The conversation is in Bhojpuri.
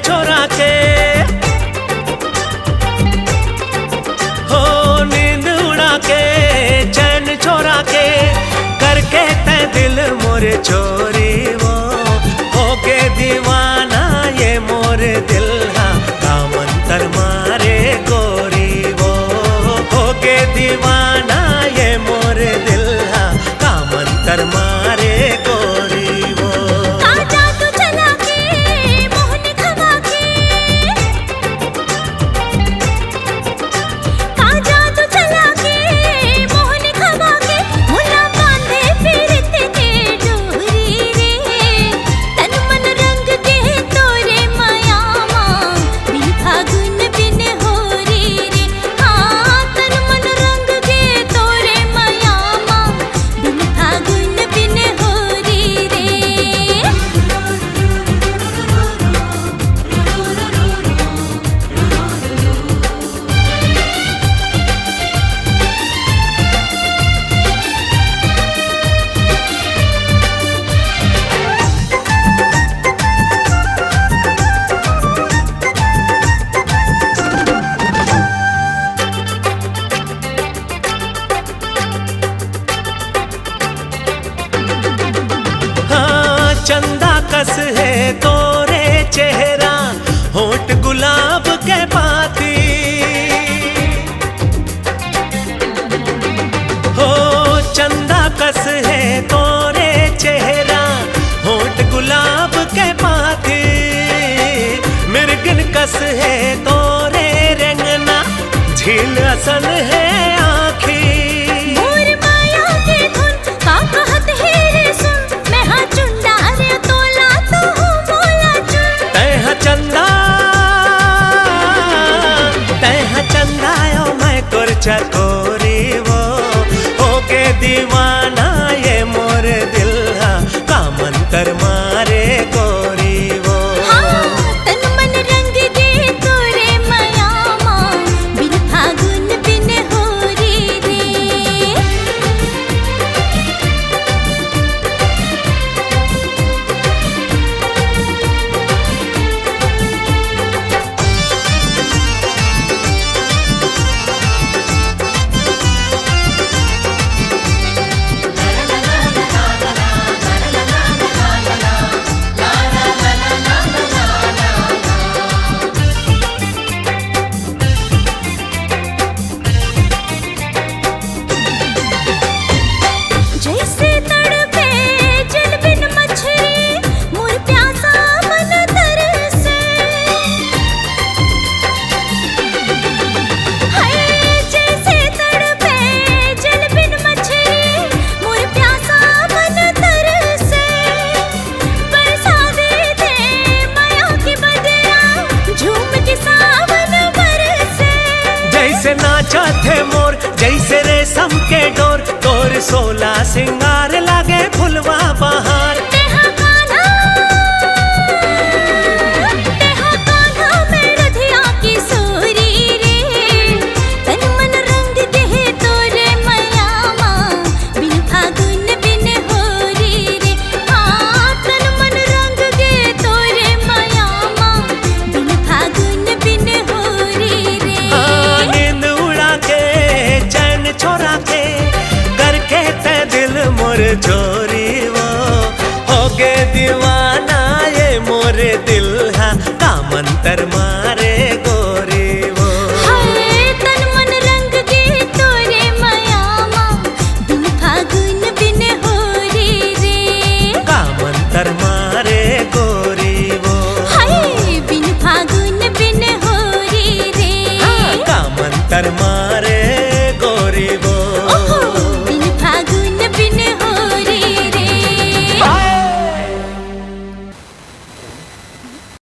चोरा के, हो नींद उड़ा के, चैन चोरा के, करके ते दिल मोरे चोरी वो हो के दीवाना ये मोरे दिल हा कामंतर मारे गोरी वो हो के दीवाना ये मोरे दिल हा कामंतर मारे गोरी वो। आजा तू चला के मोहन खवा के, आजा तू चला के मोहन खवा के, मुला बांधे फिरत के डोरी रे, तन मन रंग के तोरे माया माँ, बिन फागुन बिन होरी रे, हाँ तन मन रंग के तोरे माया माँ, बिन फागुन बिन होरी रे। हाँ चंदा कस है तोरे चेहरा, होंठ गुलाब के पाती, हो चंदा कस है तोरे चेहरा, होंठ गुलाब के पाती, मिर्गिन कस है तोरे रेंगना, झील असन है आँखी। मोर माया के धुन का कहत है रे सुन, मैं हाँ चुंडा रे तोला तू हूँ मोला चुन। तैहा चंदा ओ मैं कुर्चा कोरी वो हो के दीवाना ये मोर दिल हा कामंतर मारे गोरी वो। हाँ तन मन रंग दे तोरे माया माँ, बिन फागुन बिन होरी रे। जैसे तड़पे जल बिन मछली, मोर प्यासा मन तरसे, हाय जैसे तड़पे जल बिन मछली, मोर प्यासा मन तरसे, बरसा दे माया की बदरा, झूम के सावन बरसे। जैसे नाचा थे मोर जैसे रेशम के डोर, तोर सोला सिंगार लागे फुलवा बहार। तेहा कान्हा मैं रधिया की सोरी रे, तन मन रंग दे तोरे मैया माँ, बिन फागुन बिन होरी रे, हाँ तन मन रंग दे तोरे मैया माँ, बिन फागुन बिन होरी रे। हाँ, नींद उड़ा के चैन चोरा के, करके ते दिल मोर चोरी वो हो के दीवाना ये मोरे दिल हा कामंतर मारे